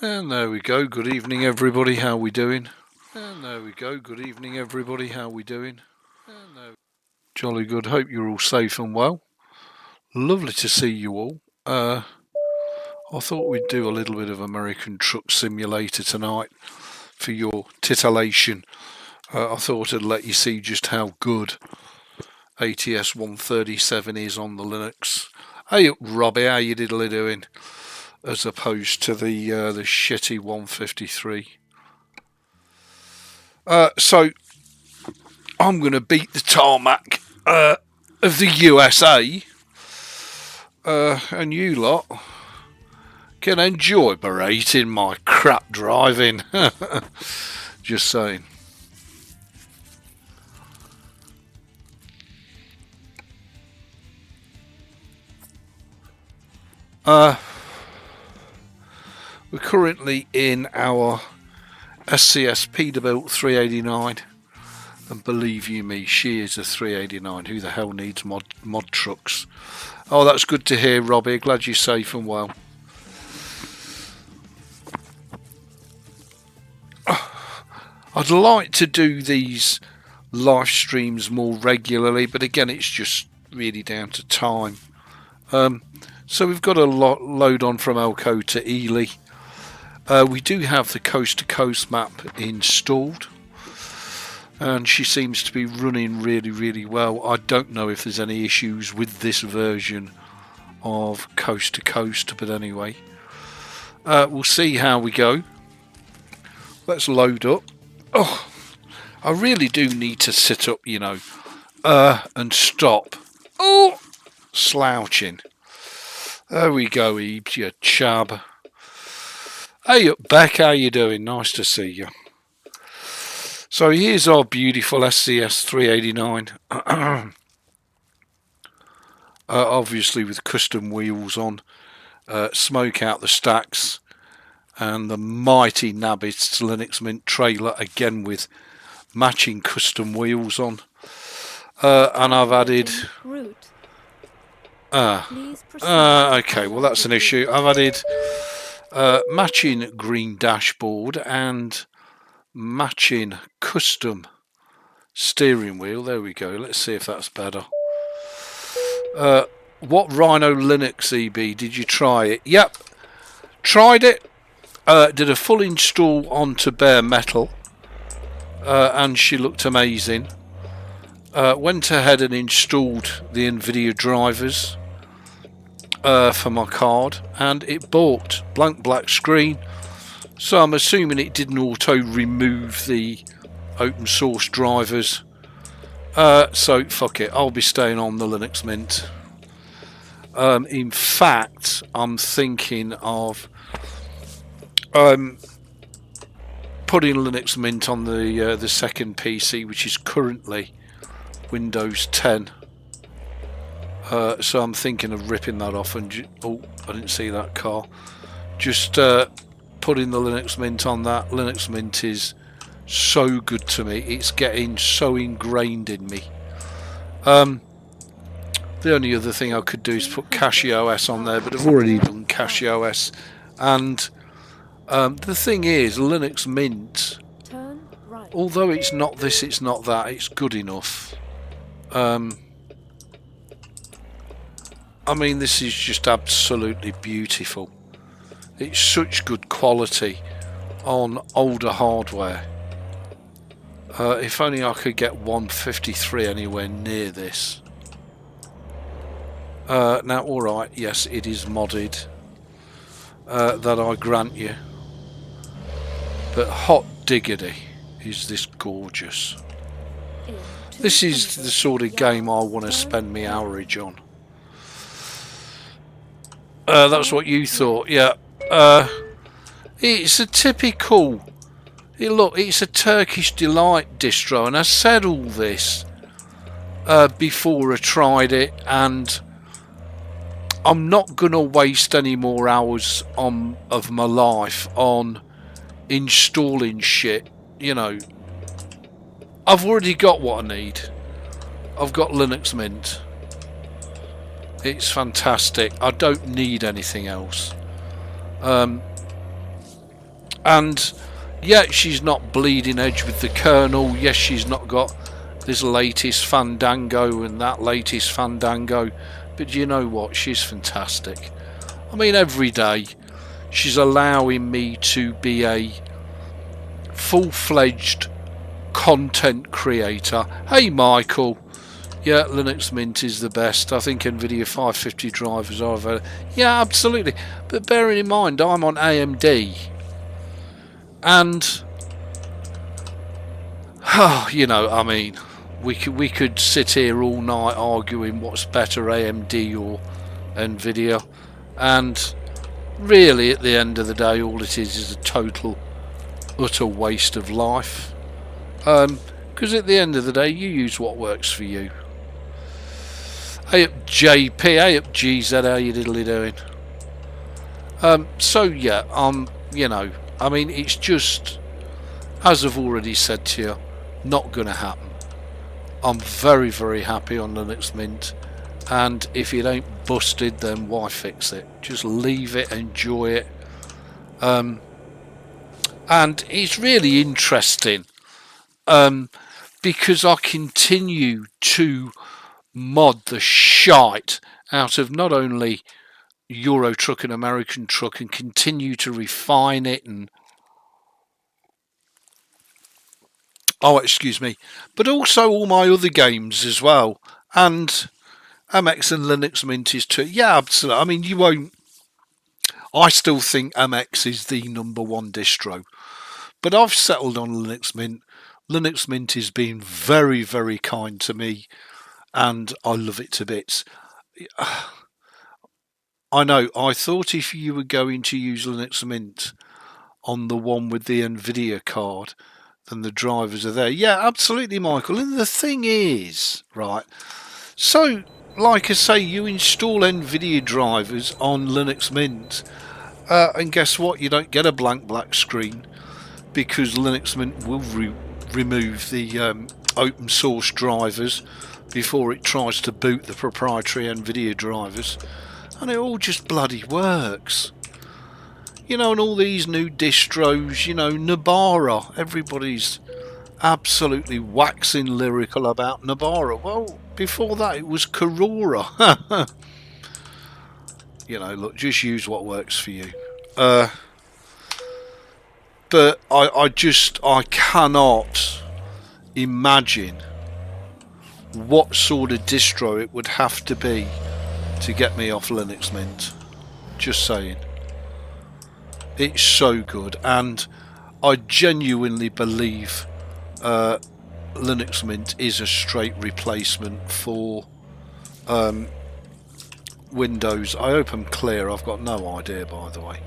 And there we go. Good evening, everybody. How we doing? And there we go. Good evening, everybody. How we doing? Jolly good. Hope you're all safe and well. Lovely to see you all. I thought we'd do a little bit of American Truck Simulator tonight for your titillation. I thought I'd let you see just how good ATS 137 is on the Linux. Hey up, Robbie. How you diddly doing? As opposed to the shitty 153. So I'm going to beat the tarmac of the USA, and you lot can enjoy berating my crap driving. Just saying. We're currently in our SCS Peterbilt 389, and believe you me, she is a 389. Who the hell needs mod trucks? Oh, that's good to hear, Robbie. Glad you're safe and well. I'd like to do these live streams more regularly, but again, it's just really down to time. So we've got a load on from Elko to Ely. We do have the coast-to-coast map installed, and she seems to be running really well. I don't know if there's any issues with this version of coast-to-coast, but anyway, we'll see how we go. Let's load up. Oh, I really do need to sit up, you know, and stop. Oh, slouching. There we go, Ebeez, you chub. Hey up, Beck, how you doing? Nice to see you. So here's our beautiful SCS 389. Obviously with custom wheels on, smoke out the stacks, and the mighty Gnabbist Linux Mint trailer, again with matching custom wheels on. And I've added... okay, well that's an issue. I've added matching green dashboard and matching custom steering wheel. There we go. Let's see if that's better. What Rhino Linux EB? Did you try it? Yep, tried it. Did a full install onto bare metal, and she looked amazing. Went ahead and installed the NVIDIA drivers for my card, and it bought blank black screen, so I'm assuming it didn't auto remove the open source drivers. So fuck it, I'll be staying on the Linux Mint. In fact, I'm thinking of putting Linux Mint on the second PC, which is currently Windows 10. So I'm thinking of ripping that off and oh, I didn't see that car. Just putting the Linux Mint on that. Linux Mint is so good to me. It's getting so ingrained in me. The only other thing I could do is put CachyOS on there, but I've already done CachyOS. And the thing is, Linux Mint, although it's not this, it's not that, it's good enough. I mean, this is just absolutely beautiful. It's such good quality on older hardware. If only I could get 153 anywhere near this. Now, alright, yes, it is modded. That I grant you. But hot diggity, is this gorgeous. This is the sort of game I want to spend my hourage on. That's what you thought, yeah. It's a typical... Look, it's a Turkish Delight distro, and I said all this before I tried it, and I'm not going to waste any more hours of my life on installing shit, you know. I've already got what I need. I've got Linux Mint. It's fantastic. I don't need anything else. And yeah, she's not bleeding edge with the kernel. Yes, she's not got this latest Fandango and that latest Fandango, but you know what, she's fantastic. I mean, every day she's allowing me to be a full-fledged content creator. Hey Michael, yeah, Linux Mint is the best. I think NVIDIA 550 drivers are better. Yeah, absolutely, but bearing in mind I'm on AMD, and you know, I mean, we could sit here all night arguing what's better, AMD or NVIDIA, and really at the end of the day all it is a total utter waste of life, because at the end of the day you use what works for you. Hey up JP, hey up GZ, how you diddly doing? So yeah, you know, I mean, it's just, as I've already said to you, not gonna happen. I'm very, very happy on Linux Mint, and if it ain't busted, then why fix it? Just leave it, enjoy it. And it's really interesting, because I continue to mod the shite out of not only Euro Truck and American Truck, and continue to refine it, and excuse me, but also all my other games as well, and MX and Linux Mint is too. Yeah, absolutely. I mean, you won't. I still think MX is the #1 distro, but I've settled on Linux Mint. Linux Mint has been very, very kind to me, and I love it to bits. I know, I thought if you were going to use Linux Mint on the one with the NVIDIA card, then the drivers are there. Yeah, absolutely, Michael. And the thing is, right, so like I say, you install NVIDIA drivers on Linux Mint, and guess what? You don't get a blank black screen, because Linux Mint will remove the open source drivers before it tries to boot the proprietary NVIDIA drivers, and it all just bloody works. You know, and all these new distros, you know, Nabara, everybody's absolutely waxing lyrical about Nabara. Well, before that it was Karora. You know, look, just use what works for you. But I cannot imagine what sort of distro it would have to be to get me off Linux Mint. Just saying. It's so good, and I genuinely believe Linux Mint is a straight replacement for Windows. I open clear, I've got no idea, by the way.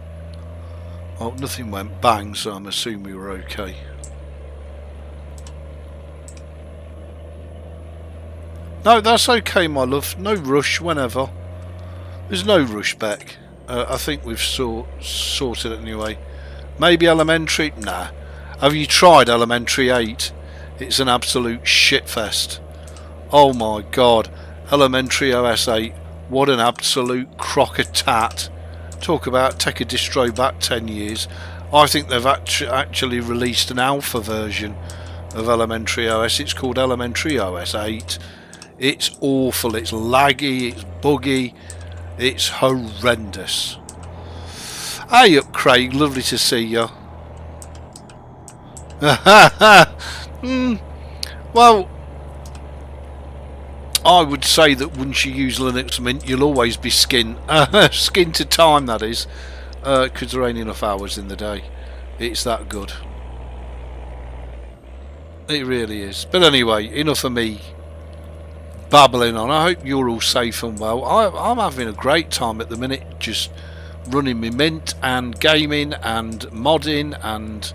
Oh, nothing went bang, so I'm assuming we were okay. No, that's okay, my love. No rush, whenever. There's no rush back. I think we've sorted it anyway. Maybe Elementary? Nah. Have you tried Elementary 8? It's an absolute shitfest. Oh my god. Elementary OS 8. What an absolute crock of tat. Talk about take a distro back 10 years. I think they've actually released an alpha version of Elementary OS. It's called Elementary OS 8. It's awful. It's laggy. It's buggy. It's horrendous. Hey up, Craig. Lovely to see you. Well, I would say that once you use Linux Mint, you'll always be skin to time, that is, because there ain't enough hours in the day. It's that good. It really is. But anyway, enough of me babbling on. I hope you're all safe and well. I'm having a great time at the minute, just running my Mint and gaming and modding and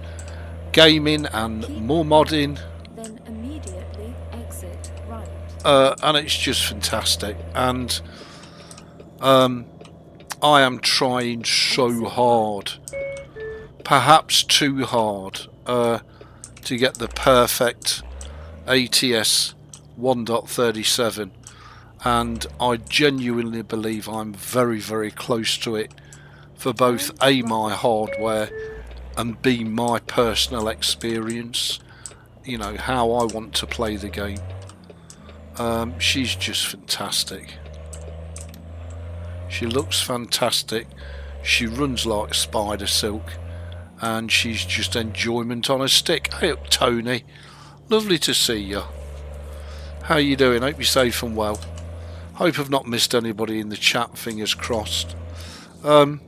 gaming and more modding. Then immediately exit right. And it's just fantastic. And I am trying so hard, perhaps too hard, to get the perfect ATS 1.37, and I genuinely believe I'm very, very close to it for both my hardware and be my personal experience, you know, how I want to play the game. She's just fantastic. She looks fantastic. She runs like spider silk, and she's just enjoyment on a stick. Hey up, Tony. Lovely to see you. How you doing? Hope you're safe and well. Hope I've not missed anybody in the chat, fingers crossed. And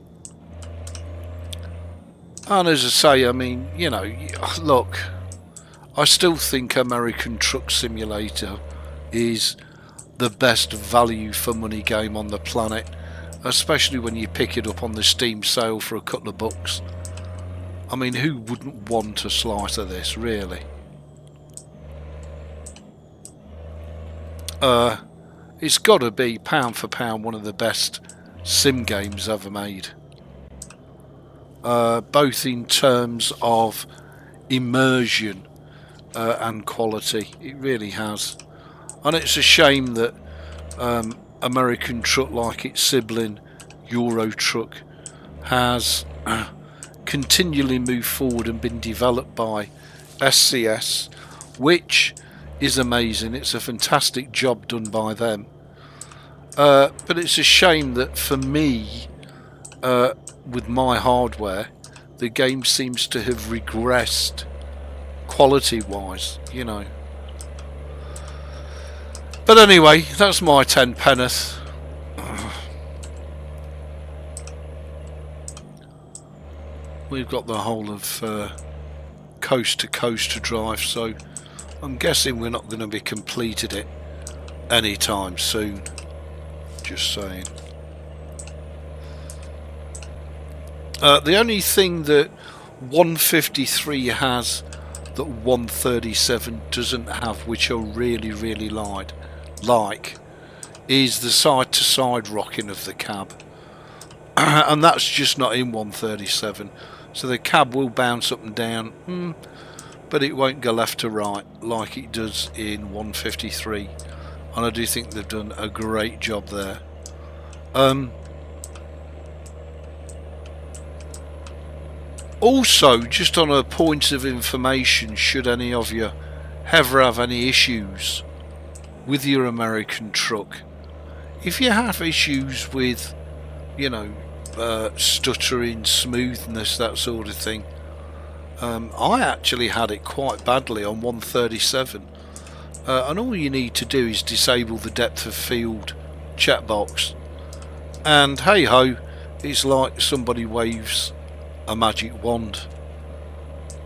as I say, I mean, you know, look, I still think American Truck Simulator is the best value for money game on the planet, especially when you pick it up on the Steam sale for a couple of bucks. I mean, who wouldn't want a slice of this, really? It's got to be, pound for pound, one of the best sim games ever made. Both in terms of immersion and quality. It really has. And it's a shame that American Truck, like its sibling Euro Truck, has continually moved forward and been developed by SCS, which is amazing. It's a fantastic job done by them. But it's a shame that for me, with my hardware, the game seems to have regressed quality wise, you know. But anyway, that's my 10 penneth. We've got the whole of coast to coast to drive, so I'm guessing we're not going to be completed it anytime soon. Just saying. The only thing that 153 has that 137 doesn't have, which I really like, is the side to side rocking of the cab. And that's just not in 137. So the cab will bounce up and down, but it won't go left to right like it does in 153. And I do think they've done a great job there. Also, just on a point of information, should any of you ever have any issues with your American Truck, if you have issues with, you know, stuttering, smoothness, that sort of thing, I actually had it quite badly on 137, and all you need to do is disable the depth of field checkbox, and hey ho, it's like somebody waves a magic wand.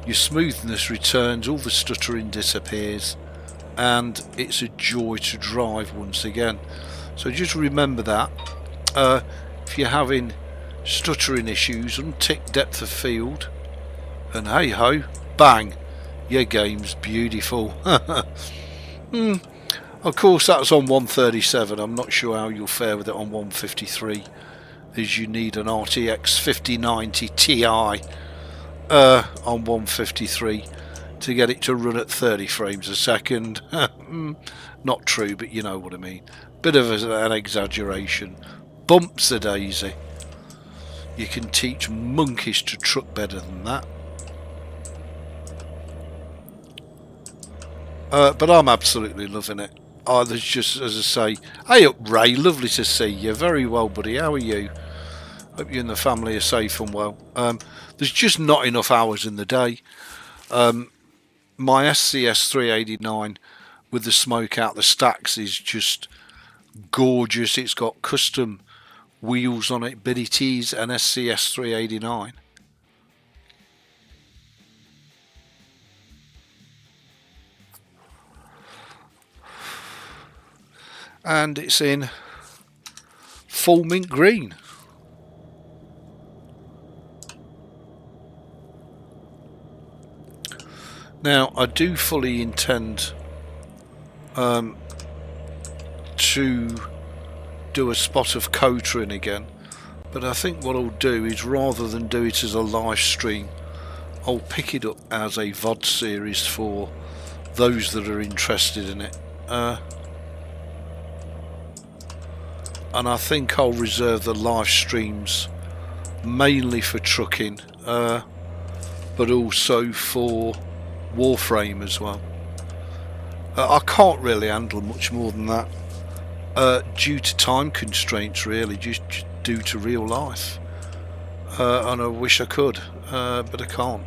Your smoothness returns, all the stuttering disappears, and it's a joy to drive once again. So just remember that. If you're having stuttering issues, untick depth of field, and hey ho, bang, your game's beautiful. Of course that's on 137. I'm not sure how you'll fare with it on 153, as you need an RTX 5090 Ti on 153 to get it to run at 30 frames a second. Not true, but you know what I mean. Bit of an exaggeration. Bumps a daisy. You can teach monkeys to truck better than that. But I'm absolutely loving it. There's just, as I say, hey up Ray, lovely to see you. Very well, buddy, how are you? Hope you and the family are safe and well. There's just not enough hours in the day. My SCS 389 with the smoke out the stacks is just gorgeous. It's got custom wheels on it, but it is an SCS 389. And it's in full mint green. Now I do fully intend to do a spot of Cotrin again, but I think what I'll do is, rather than do it as a live stream, I'll pick it up as a VOD series for those that are interested in it. And I think I'll reserve the live streams mainly for trucking. but also for Warframe as well. I can't really handle much more than that due to time constraints, really, just due to real life. And I wish I could, but I can't.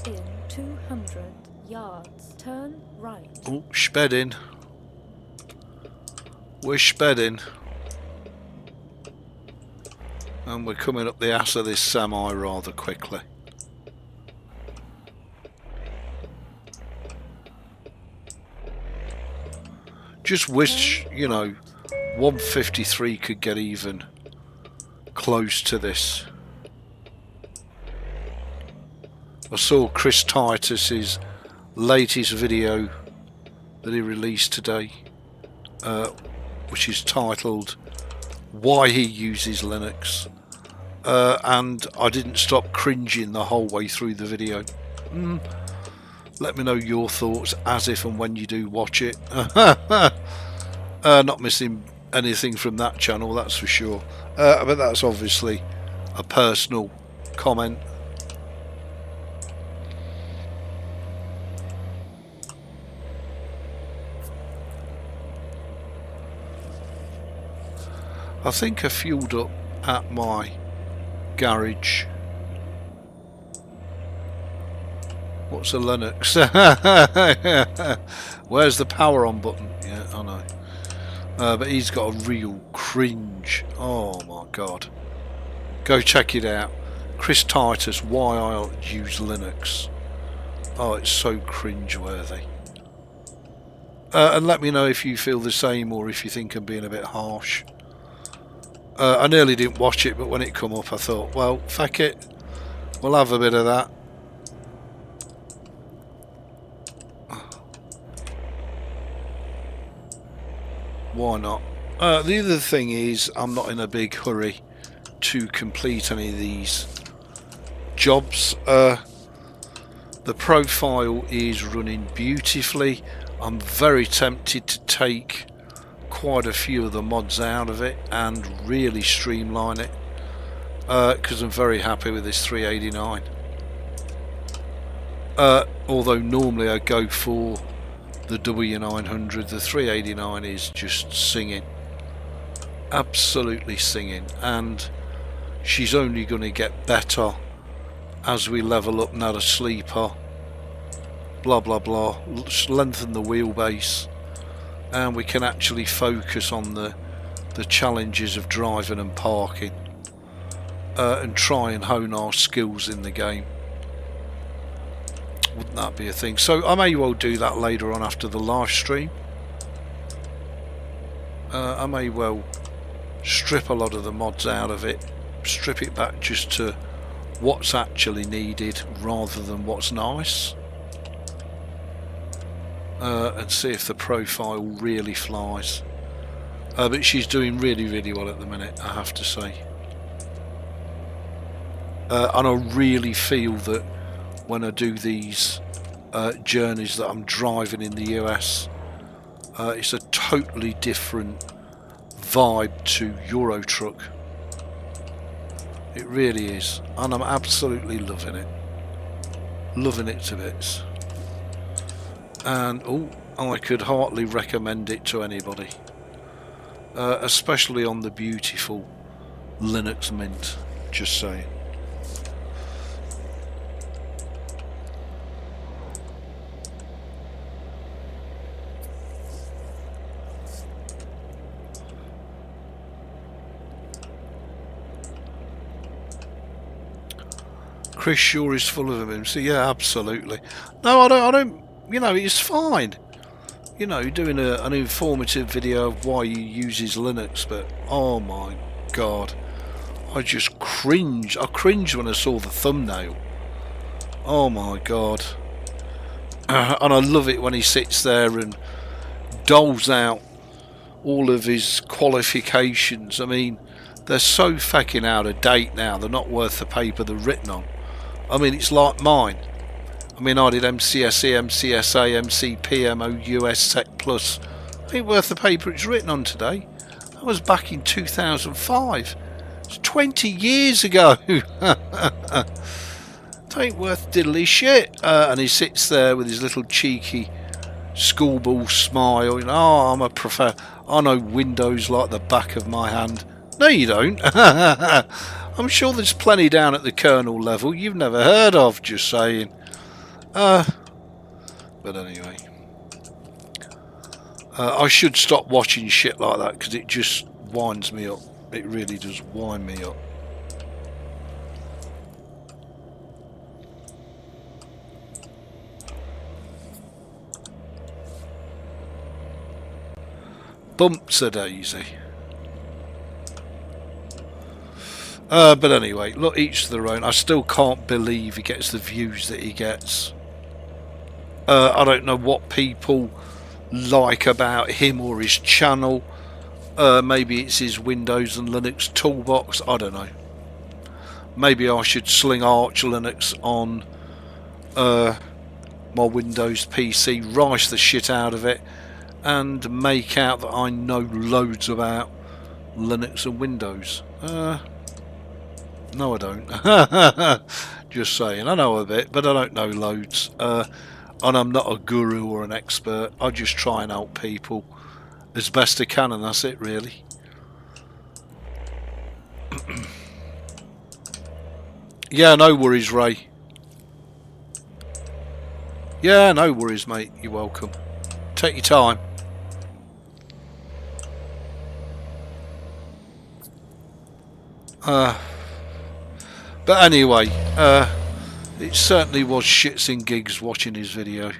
In 200 yards, turn right. Oh, spedding. We're spedding. And we're coming up the ass of this semi rather quickly. Just wish, you know, 153 could get even close to this. I saw Chris Titus's latest video that he released today, which is titled "Why He Uses Linux," and I didn't stop cringing the whole way through the video. Let me know your thoughts as if and when you do watch it. Not missing anything from that channel, that's for sure. But that's obviously a personal comment. I think I fueled up at my garage. What's a Linux? Where's the power on button? Yeah, I know. But he's got a real cringe. Oh my god. Go check it out. Chris Titus, Why I Use Linux. Oh, it's so cringe-worthy. And let me know if you feel the same or if you think I'm being a bit harsh. I nearly didn't watch it, but when it come up I thought, well, fuck it. We'll have a bit of that. Why not? The other thing is, I'm not in a big hurry to complete any of these jobs. The profile is running beautifully. I'm very tempted to take quite a few of the mods out of it and really streamline it, because I'm very happy with this 389. Although normally I go for the W900, the 389 is just singing, absolutely singing, and she's only going to get better as we level up, not a sleeper, blah blah blah, lengthen the wheelbase, and we can actually focus on the challenges of driving and parking, and try and hone our skills in the game. Wouldn't that be a thing? So I may well do that later on after the live stream. I may well strip a lot of the mods out of it, strip it back just to what's actually needed rather than what's nice, and see if the profile really flies. But she's doing really well at the minute, I have to say. And I really feel that when I do these journeys that I'm driving in the US, it's a totally different vibe to Euro Truck. It really is, and I'm absolutely loving it. Loving it to bits. And I could heartily recommend it to anybody, especially on the beautiful Linux Mint, just saying. Chris sure is full of them. So yeah, absolutely. No, I don't. You know, it's fine. You know, doing an informative video of why he uses Linux, but oh my god, I just cringe. I cringed when I saw the thumbnail. Oh my god. And I love it when he sits there and doles out all of his qualifications. I mean, they're so fucking out of date now. They're not worth the paper they're written on. I mean, it's like mine. I mean, I did MCSE, MCSA, MCP, MOUS, Tech Plus. It ain't worth the paper it's written on today. That was back in 2005. It's 20 years ago. Ain't worth diddly shit. And he sits there with his little cheeky schoolboy smile. You know, oh, I'm a professor. I know Windows like the back of my hand. No, you don't. I'm sure there's plenty down at the kernel level you've never heard of. Just saying. But anyway, I should stop watching shit like that because it just winds me up. It really does wind me up. Bumps a daisy. But anyway, look, each to their own. I still can't believe he gets the views that he gets. I don't know what people like about him or his channel. Maybe it's his Windows and Linux toolbox. I don't know. Maybe I should sling Arch Linux on my Windows PC, rice the shit out of it, and make out that I know loads about Linux and Windows. No, I don't. Just saying, I know a bit, but I don't know loads. And I'm not a guru or an expert. I just try and help people as best I can, and that's it, really. Yeah, no worries, Ray. Yeah, no worries, mate. You're welcome. Take your time. But anyway, it certainly was shits and gigs watching his video.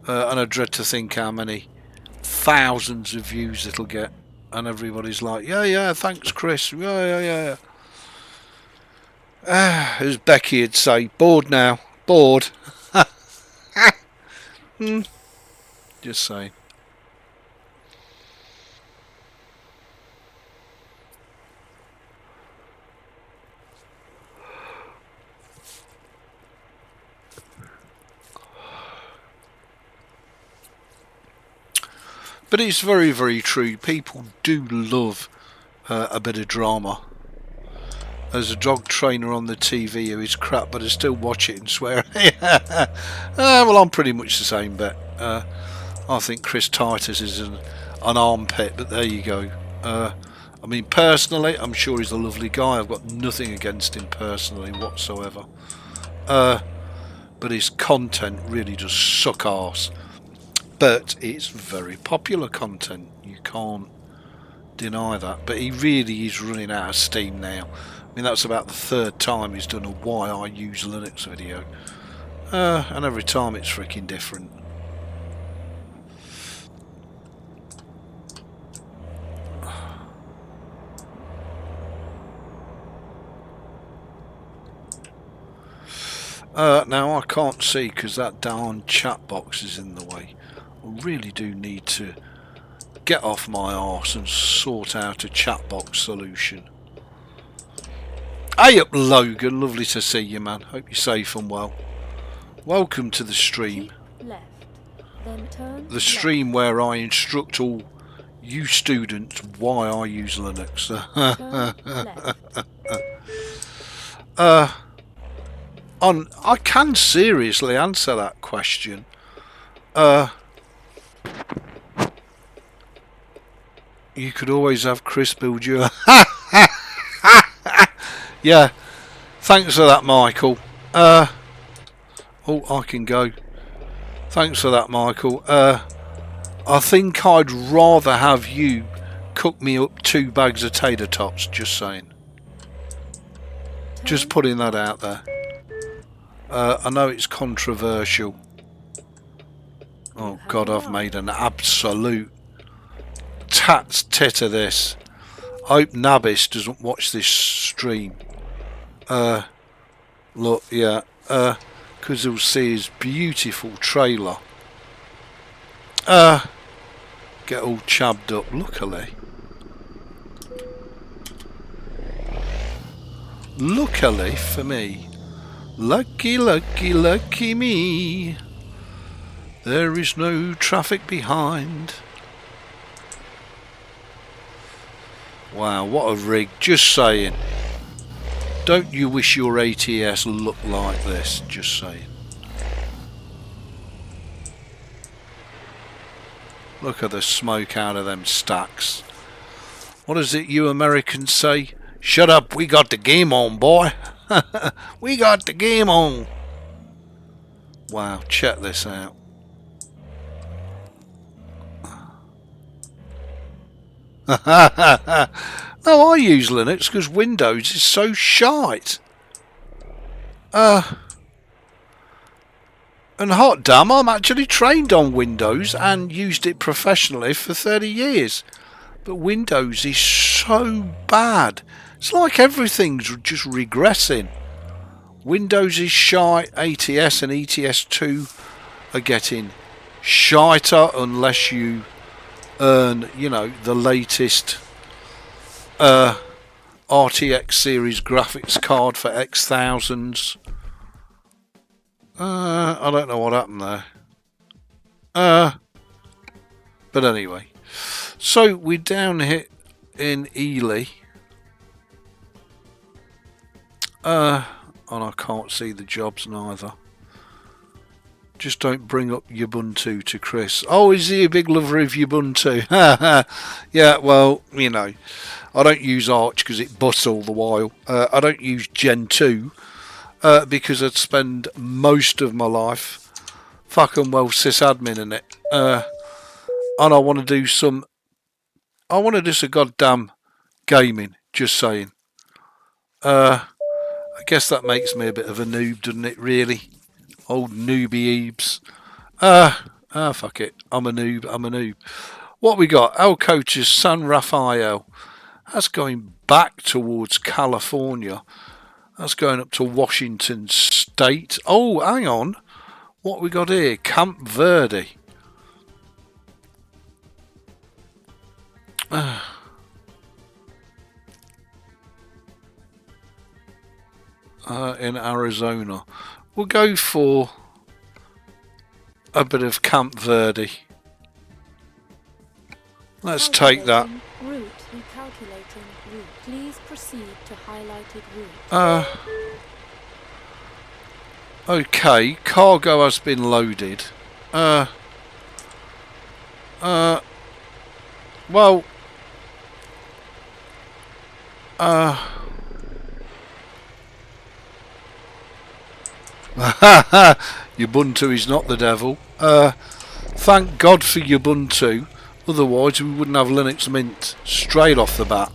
And I dread to think how many thousands of views it'll get. And everybody's like, yeah, thanks, Chris. Yeah. As Becky would say, bored now. Bored. Just saying. But it's very, very true. People do love a bit of drama. There's a dog trainer on the TV who is crap, but I still watch it and swear. Well, I'm pretty much the same bet. I think Chris Titus is an armpit, but there you go. I mean, personally, I'm sure he's a lovely guy. I've got nothing against him personally whatsoever. But his content really does suck arse. But it's very popular content. You can't deny that. But he really is running out of steam now. I mean, that's about the third time he's done a Why I Use Linux video. And every time it's freaking different. Now I can't see because that darn chat box is in the way. I really do need to get off my arse and sort out a chat box solution. Hey up, Logan, lovely to see you, man. Hope you're safe and well. Welcome to the stream. Left, then turn the stream where I instruct all you students why I use Linux. I can seriously answer that question. You could always have Chris build you a... Yeah, thanks for that, Michael. Oh, I can go. Thanks for that, Michael. I think I'd rather have you cook me up 2 bags of tater tots, just saying. Just putting that out there. I know it's controversial. Oh God, I've made an absolute tat's tit of this. I hope Gnabbist doesn't watch this stream. Look, yeah, because he'll see his beautiful trailer. Get all chabbed up, luckily. Luckily for me. Lucky, lucky, lucky me. There is no traffic behind. Wow, what a rig. Just saying. Don't you wish your ATS looked like this? Just saying. Look at the smoke out of them stacks. What is it you Americans say? Shut up, we got the game on, boy. We got the game on. Wow, check this out. No, I use Linux because Windows is so shite. And hot damn, I'm actually trained on Windows and used it professionally for 30 years. But Windows is so bad. It's like everything's just regressing. Windows is shite, ATS and ETS2 are getting shiter unless you earn, you know, the latest RTX series graphics card for X thousands. I don't know what happened there. But anyway. So we're down here in Ely. And I can't see the jobs neither. Just don't bring up Ubuntu to Chris. Oh, is he a big lover of Ubuntu? Yeah, well, you know, I don't use Arch because it busts all the while. I don't use Gen 2 because I'd spend most of my life fucking well sysadmin in it. And I want to do some goddamn gaming, just saying. I guess that makes me a bit of a noob, doesn't it, really? Old newbie Ebeez. Fuck it. I'm a noob. What we got? El Coaches, San Rafael. That's going back towards California. That's going up to Washington State. Oh, hang on. What we got here? Camp Verde. In Arizona. We'll go for a bit of Camp Verde. Let's take that. Route. Recalculating route. Please proceed to highlighted route. Okay, cargo has been loaded. Well, Ubuntu is not the devil. Thank God for Ubuntu, otherwise we wouldn't have Linux Mint straight off the bat.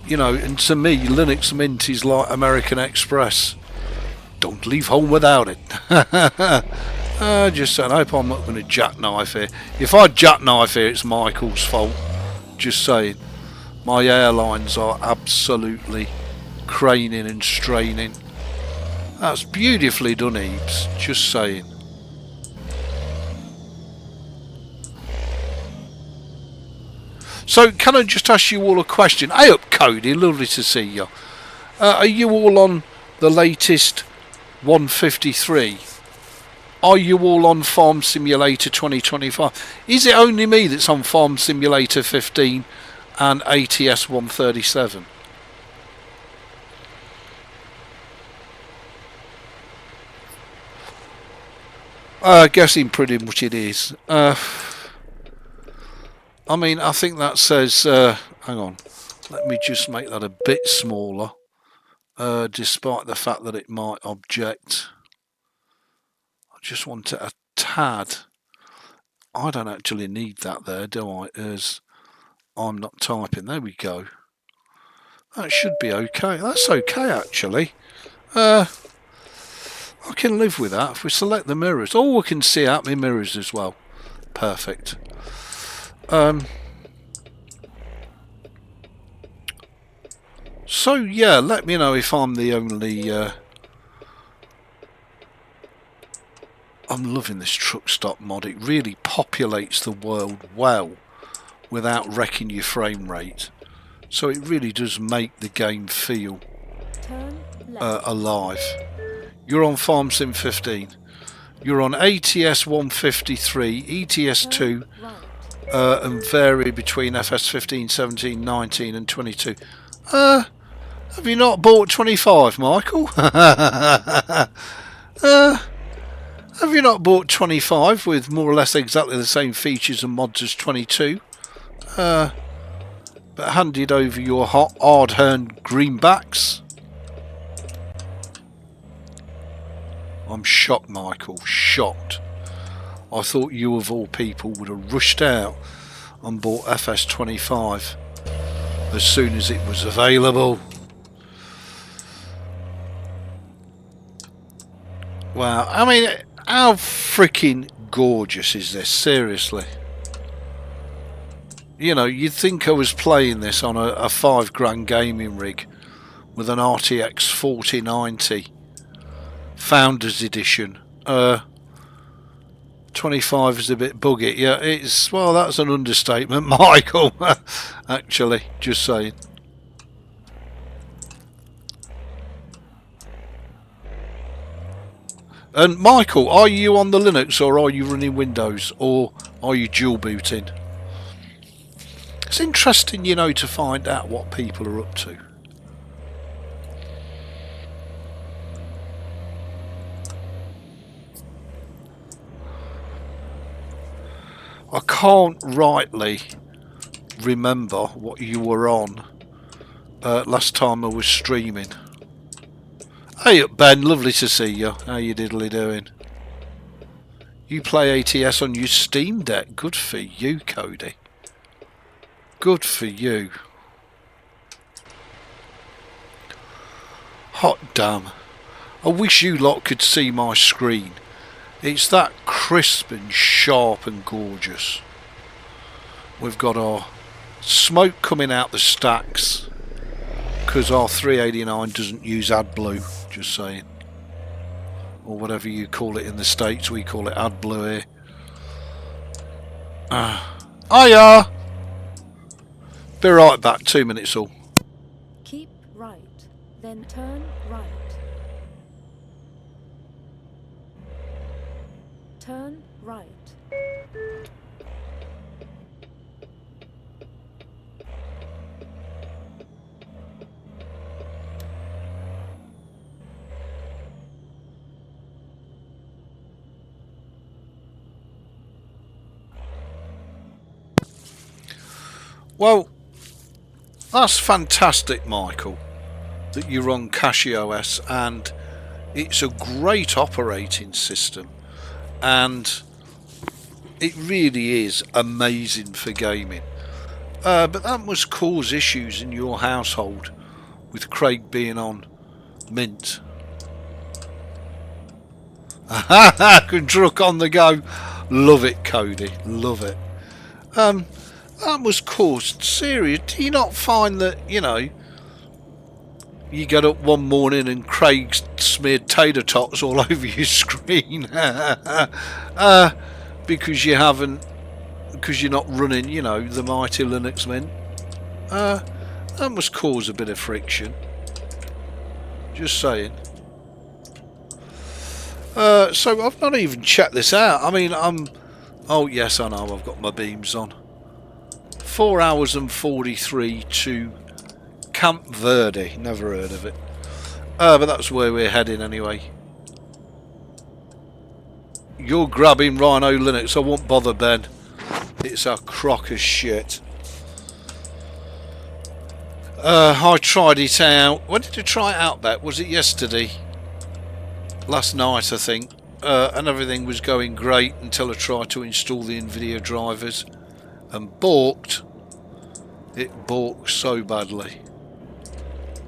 You know, and to me Linux Mint is like American Express. Don't leave home without it. Just saying, I hope I'm not going to jackknife here. If I jackknife here, it's Michael's fault. Just saying. My airlines are absolutely craning and straining. That's beautifully done, Ebeez. Just saying. So, can I just ask you all a question? Hey up, Cody. Lovely to see you. Are you all on the latest 153? Are you all on Farm Simulator 2025? Is it only me that's on Farm Simulator 15 and ATS 137? Guessing pretty much it is. I mean, I think that says... hang on. Let me just make that a bit smaller. Despite the fact that it might object. I just want it a tad. I don't actually need that there, do I? As I'm not typing. There we go. That should be okay. That's okay, actually. I can live with that. If we select the mirrors. Oh, we can see out my mirrors as well. Perfect. So, yeah, let me know if I'm the only... I'm loving this truck stop mod. It really populates the world well without wrecking your frame rate. So it really does make the game feel alive. You're on Farm Sim 15. You're on ATS 153, ETS 2, and vary between FS 15, 17, 19 and 22. Have you not bought 25, Michael? Have you not bought 25 with more or less exactly the same features and mods as 22? But handed over your hard-earned greenbacks? I'm shocked, Michael, shocked. I thought you of all people would have rushed out and bought FS25 as soon as it was available. Wow, I mean, how freaking gorgeous is this, seriously? You know, you'd think I was playing this on a £5 gaming rig with an RTX 4090 Founders Edition. 25 is a bit buggy. Yeah, it's, well, that's an understatement, Michael. Actually, just saying. And Michael, are you on the Linux or are you running Windows or are you dual booting? It's interesting, you know, to find out what people are up to. I can't rightly remember what you were on last time I was streaming. Hey up, Ben, lovely to see you. How you diddly doing? You play ATS on your Steam Deck. Good for you, Cody. Good for you. Hot damn. I wish you lot could see my screen. It's that crisp and sharp and gorgeous. We've got our smoke coming out the stacks because our 389 doesn't use AdBlue, just saying. Or whatever you call it in the States, we call it AdBlue here. Hiya! Be right back, 2 minutes all. Keep right, then turn right. Turn right. Well, that's fantastic, Michael, that you're on CachyOS, and it's a great operating system, and it really is amazing for gaming. But that must cause issues in your household with Craig being on Mint. Drunk on the go. Love it, Cody. Love it. That must cause serious. Do you not find that, you know, you get up one morning and Craig's smeared tater tots all over your screen because you haven't, because you're not running, you know, the mighty Linux Mint? That must cause a bit of friction. Just saying. So I've not even checked this out. I mean, oh yes, I know, I've got my beams on. 4 hours and 43 to Camp Verde. Never heard of it. But that's where we're heading anyway. You're grabbing Rhino Linux. I won't bother, Ben. It's a crock of shit. I tried it out. When did you try it out, Bet? Was it yesterday? Last night, I think. And everything was going great until I tried to install the NVIDIA drivers. And balked. It balked so badly.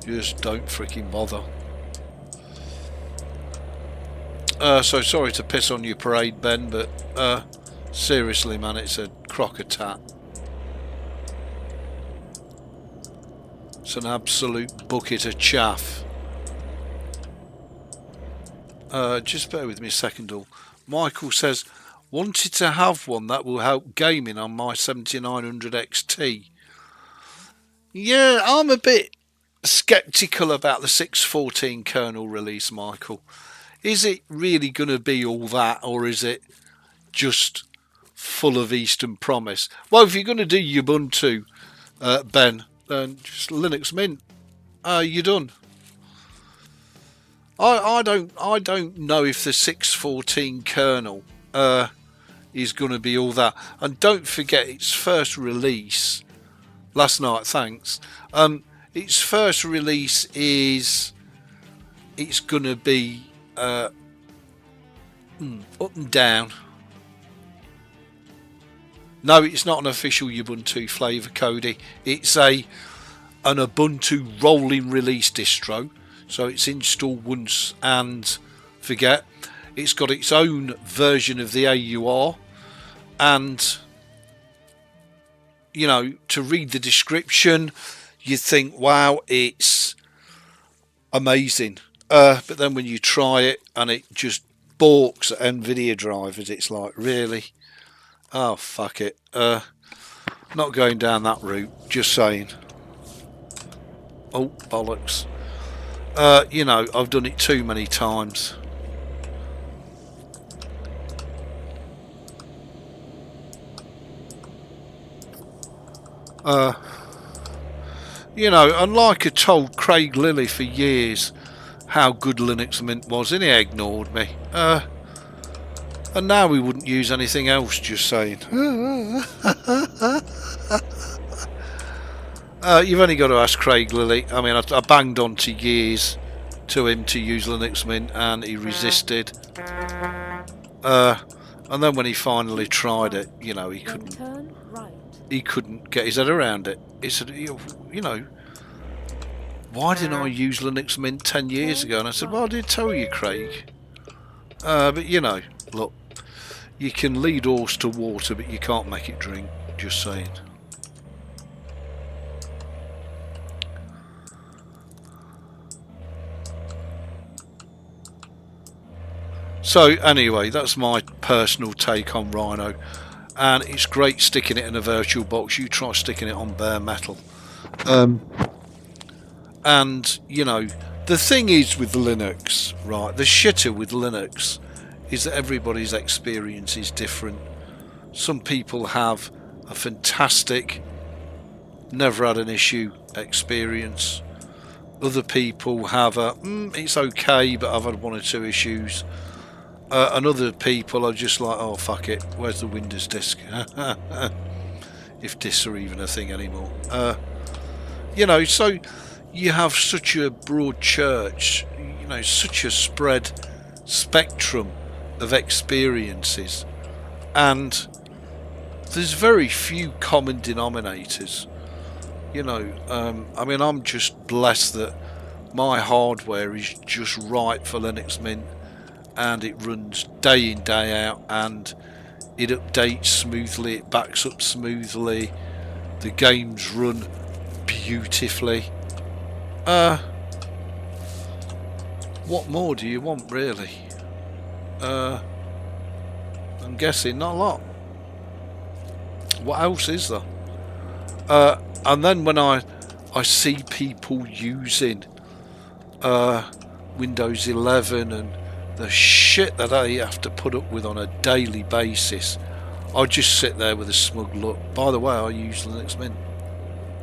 Just don't freaking bother. So sorry to piss on your parade, Ben, but seriously, man, it's a crock of tat. It's an absolute bucket of chaff. Just bear with me a second, all. Michael says, wanted to have one that will help gaming on my 7900 XT. Yeah, I'm a bit sceptical about the 6.14 kernel release, Michael. Is it really going to be all that, or is it just full of Eastern promise. Well, if you're going to do Ubuntu, Ben, then just Linux Mint. You're done. I don't know if the 6.14 kernel is going to be all that. And don't forget its first release last night. Thanks. Its first release is it's going to be up and down. No, it's not an official Ubuntu flavour, Cody. It's an Ubuntu rolling release distro. So it's installed once and forget. It's got its own version of the AUR. And, you know, to read the description, you think, wow, it's amazing. But then when you try it and it just balks at NVIDIA drivers, it's like, really? Oh, fuck it. Not going down that route, just saying. Oh, bollocks. You know, I've done it too many times. You know, and like I told Craig Lilly for years how good Linux Mint was, and he ignored me. And now we wouldn't use anything else, just saying. You've only got to ask Craig Lilly. I mean, I banged on to years to him to use Linux Mint, and he resisted. And then when he finally tried it, you know, he couldn't. He couldn't get his head around it. He said, you know, why didn't I use Linux Mint 10 years ago? And I said, well, I did tell you, Craig. But you know, look, you can lead horse to water, but you can't make it drink. Just saying. So anyway, that's my personal take on Rhino, and it's great sticking it in a virtual box. You try sticking it on bare metal. And you know, the thing is with Linux, right, the shitter with Linux is that everybody's experience is different. Some people have a fantastic, never had an issue experience. Other people have a it's okay, but I've had one or two issues. And other people are just like, oh fuck it, where's the Windows disk? If discs are even a thing anymore. You know, so you have such a broad church, you know, such a spread spectrum of experiences, and there's very few common denominators. You know, I mean, I'm just blessed that my hardware is just right for Linux Mint, and it runs day in, day out, and it updates smoothly, it backs up smoothly, the games run beautifully. What more do you want, really? I'm guessing not a lot. What else is there? And then when I see people using Windows 11 and the shit that I have to put up with on a daily basis, I just sit there with a smug look. By the way, I use Linux Mint.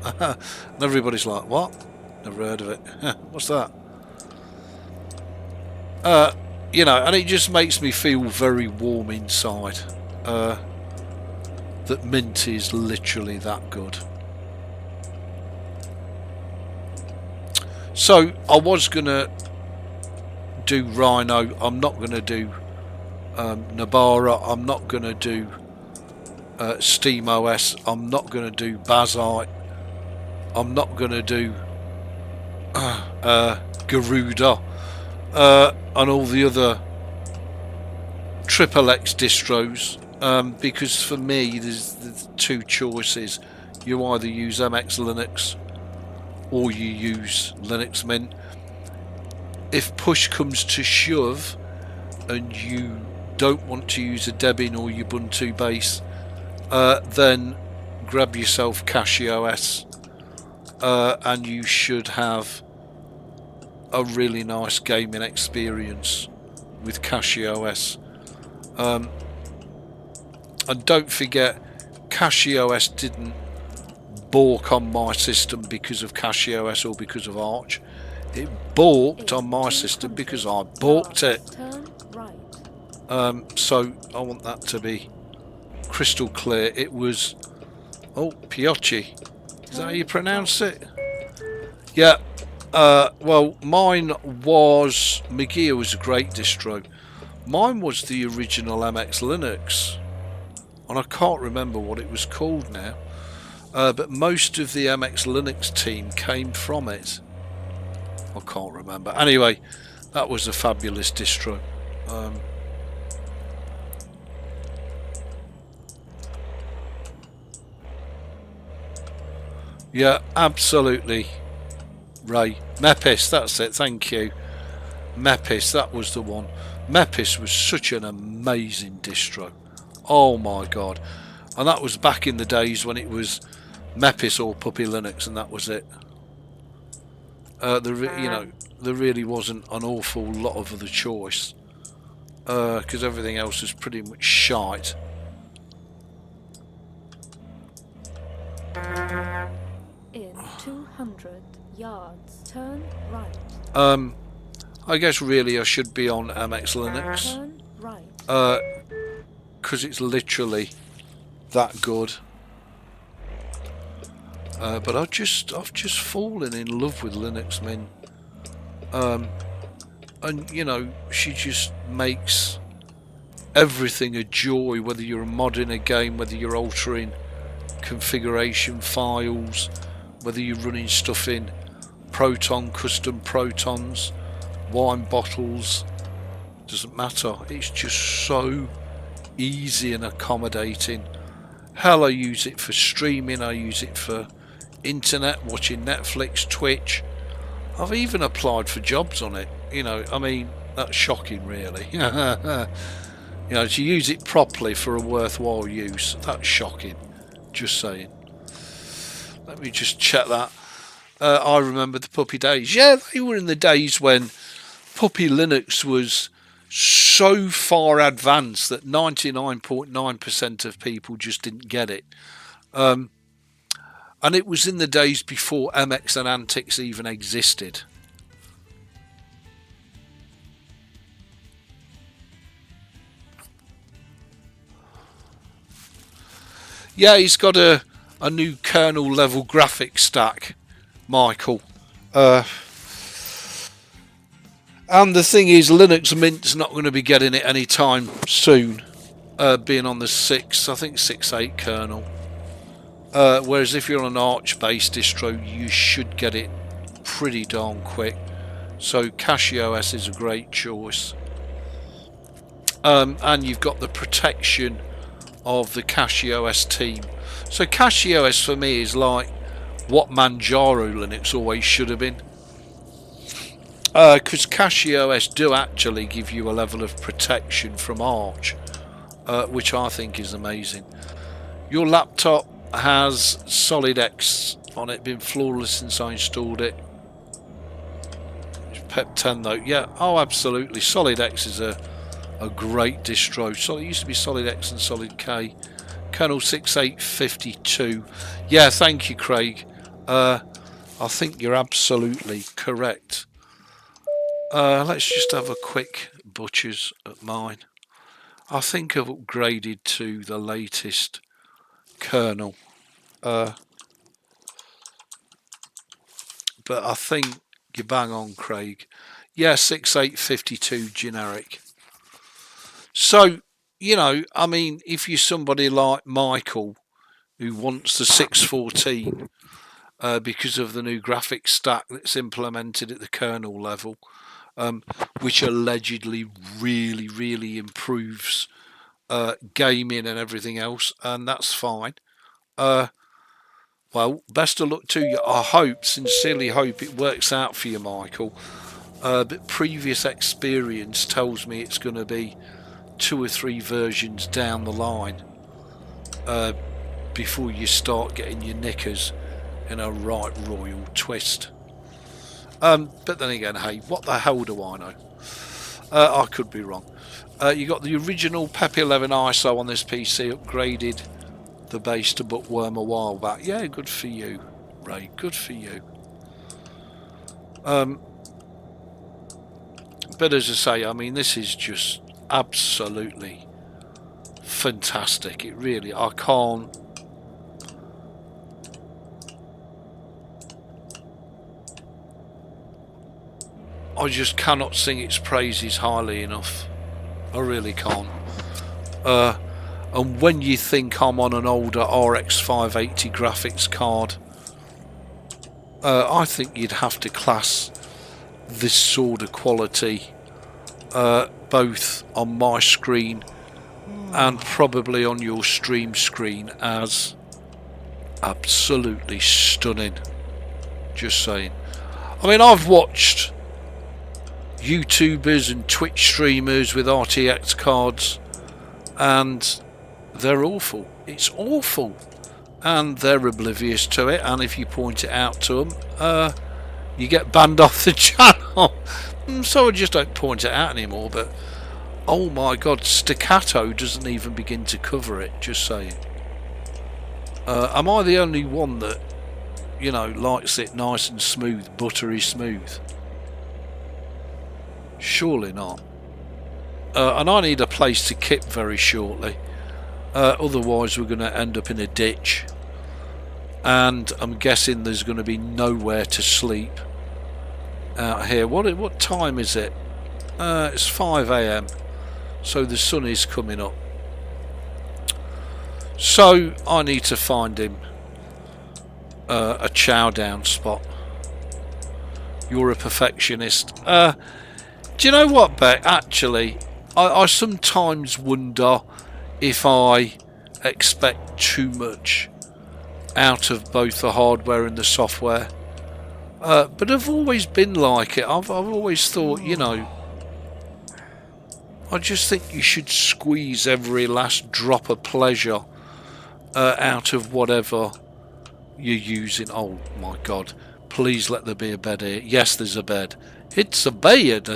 And everybody's like, what? Never heard of it. What's that? You know, and it just makes me feel very warm inside that Mint is literally that good. So I was gonna do Rhino, I'm not gonna do Nabara, I'm not gonna do SteamOS, I'm not gonna do Bazite, I'm not gonna do Garuda, and all the other XXX distros, because for me there's two choices. You either use MX Linux or you use Linux Mint. If push comes to shove and you don't want to use a Debian or Ubuntu base, then grab yourself CachyOS, and you should have a really nice gaming experience with CachyOS. And don't forget, CachyOS didn't balk on my system because of CachyOS or because of Arch. It balked on my system because I balked it. So I want that to be crystal clear. It was, oh, Piocchi. Is that how you pronounce it? Yeah. Well, mine was, Magia was a great distro. Mine was the original MX Linux. And I can't remember what it was called now. But most of the MX Linux team came from it. I can't remember. Anyway, that was a fabulous distro. Yeah, absolutely. Ray. Mepis, that's it, thank you. Mepis, that was the one. Mepis was such an amazing distro. Oh my god. And that was back in the days when it was Mepis or Puppy Linux and that was it. You know, there really wasn't an awful lot of other choice. Because everything else was pretty much shite. In 200 yards, turn right. I guess really I should be on MX Linux. Turn right. Because it's literally that good. But I've just fallen in love with Linux Mint. And you know, she just makes everything a joy, whether you're modding a game, whether you're altering configuration files, whether you're running stuff in Proton, custom Protons, wine bottles, doesn't matter. It's just so easy and accommodating. Hell, I use it for streaming, I use it for internet, watching Netflix, Twitch. I've even applied for jobs on it. You know, I mean, that's shocking really. You know, to use it properly for a worthwhile use, that's shocking. Just saying. Let me just check that. I remember the Puppy days. Yeah, they were in the days when Puppy Linux was so far advanced that 99.9% of people just didn't get it. And it was in the days before MX and Antics even existed. Yeah, he's got a new kernel level graphic stack, Michael. And the thing is, Linux Mint's not going to be getting it anytime soon, being on the 6, I think 6.8 kernel. Whereas if you're on an Arch-based distro, you should get it pretty darn quick. So CachyOS is a great choice. And you've got the protection of the CachyOS team. So CachyOS for me is like what Manjaro Linux always should have been. Because CachyOS do actually give you a level of protection from Arch, which I think is amazing. Your laptop has SolidX on it, been flawless since I installed it. Pep 10 though, yeah, oh absolutely. SolidX is a great distro. So it used to be SolidX and SolidK. Kernel 6852. Yeah, thank you, Craig. I think you're absolutely correct. Let's just have a quick butchers at mine. I think I've upgraded to the latest kernel. But I think you're bang on, Craig. Yeah, 6852 generic. So, you know, I mean, if you're somebody like Michael who wants the 614 because of the new graphics stack that's implemented at the kernel level, which allegedly really improves gaming and everything else, and that's fine. Well, best of luck to you. I sincerely hope it works out for you, Michael. But previous experience tells me it's going to be 2 or 3 versions down the line before you start getting your knickers in a right royal twist. But then again, hey, what the hell do I know? I could be wrong. You got the original PEP 11 ISO on this PC, upgraded the base to bookworm a while back. Yeah, good for you, Ray. Good for you. But as I say, I mean, this is just absolutely fantastic. It really, I can't. I just cannot sing its praises highly enough. I really can't. And when you think I'm on an older RX 580 graphics card, I think you'd have to class this sort of quality both on my screen and probably on your stream screen as absolutely stunning. Just saying. I mean, I've watched YouTubers and Twitch streamers with RTX cards and they're awful. It's awful. And they're oblivious to it, and if you point it out to them, you get banned off the channel. So I just don't point it out anymore. But oh my god, Staccato doesn't even begin to cover it, just saying. Am I the only one that, you know, likes it nice and smooth, buttery smooth? Surely not. And I need a place to kip very shortly. Otherwise we're going to end up in a ditch. And I'm guessing there's going to be nowhere to sleep out here. What time is it? It's 5 AM. So the sun is coming up. So I need to find him a chow down spot. You're a perfectionist. Do you know what, Beck? Actually, I sometimes wonder if I expect too much out of both the hardware and the software. But I've always been like it. I've always thought, you know, I just think you should squeeze every last drop of pleasure out of whatever you're using. Oh my god, please let there be a bed here. Yes, there's a bed. It's a bed.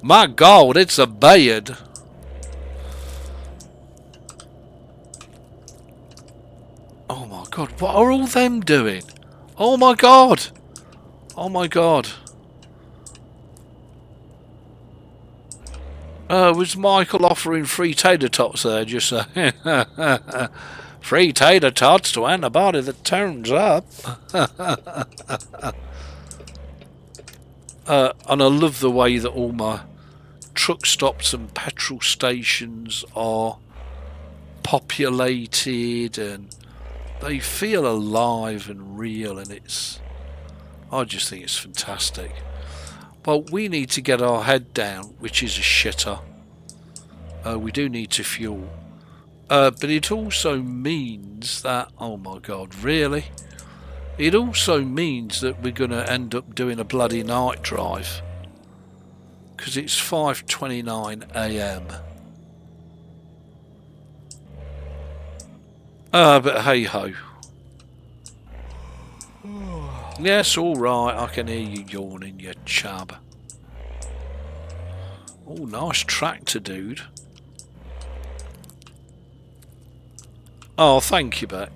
My god, it's a bed. Oh my god, what are all them doing? Oh my god. Oh my god. Was Michael offering free tater tots there? Just saying. Free tater tots to anybody that turns up. And I love the way that all my truck stops and petrol stations are populated and they feel alive and real, and I just think it's fantastic. But we need to get our head down, which is a shitter. We do need to fuel. But it also means that, oh my god, really? It also means that we're going to end up doing a bloody night drive. Because it's 5:29 AM. But hey ho. Yes, alright, I can hear you yawning, you chub. Oh, nice tractor, dude. Oh, thank you, Beck.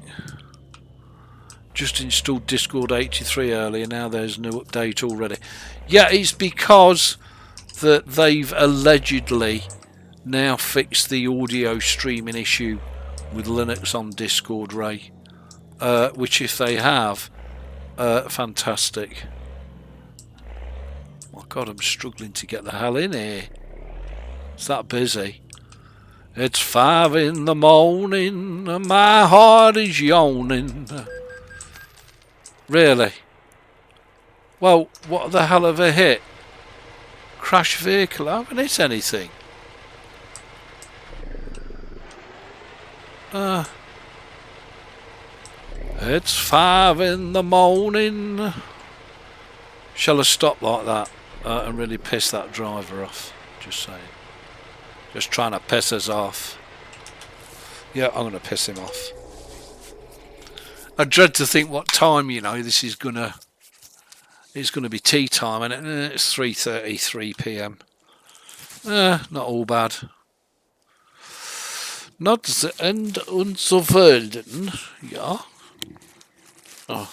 Just installed Discord 83 earlier, now there's no update already. Yeah, it's because that they've allegedly now fixed the audio streaming issue with Linux on Discord, Ray. Which if they have, fantastic. My god, I'm struggling to get the hell in here. It's that busy. It's 5 in the morning, my heart is yawning. Really? Well, what the hell have I hit? Crash vehicle, I haven't hit anything. It's 5 in the morning. Shall I stop like that and really piss that driver off? Just saying. Just trying to piss us off. Yeah, I'm going to piss him off. I dread to think what time, you know, this is gonna. It's going to be tea time, and it's 3:33 PM. Not all bad. Not the end und so Welten. Yeah. Oh.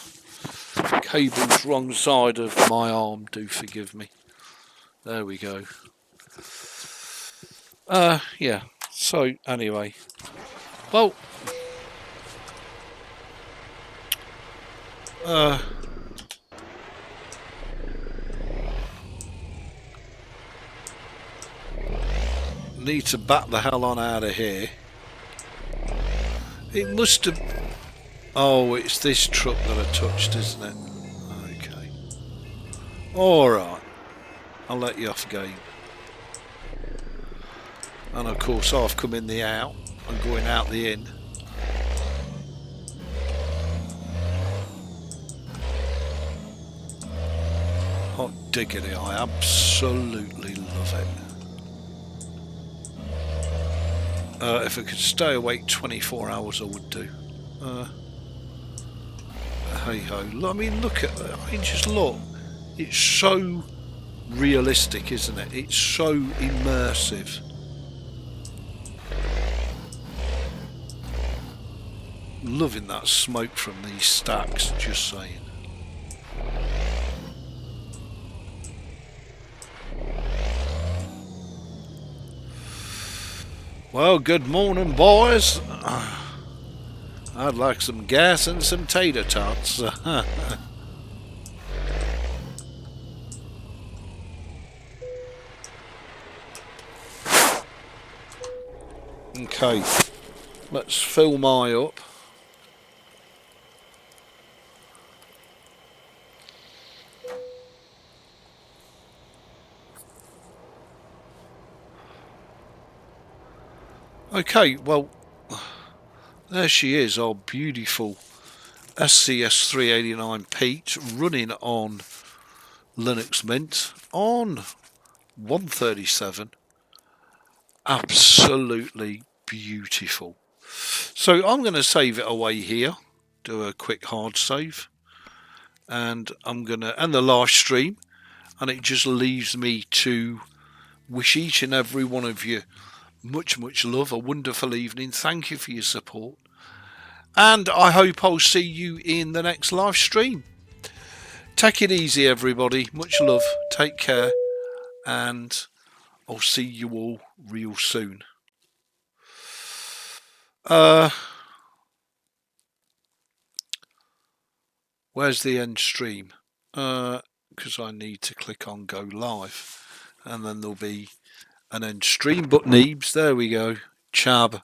Cable's wrong side of my arm, do forgive me. There we go. Yeah. So, anyway. Well. Need to back the hell on out of here. It must have... Oh, it's this truck that I touched, isn't it? Okay. Alright. I'll let you off game. And of course I've come in the out. I'm going out the in. Hot diggity, I absolutely love it. If I could stay awake 24 hours I would do. Hey ho. I mean, look at that. I mean, just look. It's so realistic, isn't it? It's so immersive. Loving that smoke from these stacks, just saying. Well, good morning, boys. I'd like some gas and some tater tots. Okay, let's fill my up. Okay, well, there she is, our beautiful SCS 389 Pete running on Linux Mint on 137. Absolutely beautiful. So I'm going to save it away here, do a quick hard save, and I'm going to end the live stream, and it just leaves me to wish each and every one of you much love, a wonderful evening. Thank you for your support, and I hope I'll see you in the next live stream. Take it easy, everybody. Much love, take care, and I'll see you all real soon. Where's the end stream? Because I need to click on go live, and then there'll be an end stream. But Neebs, there we go. Chab.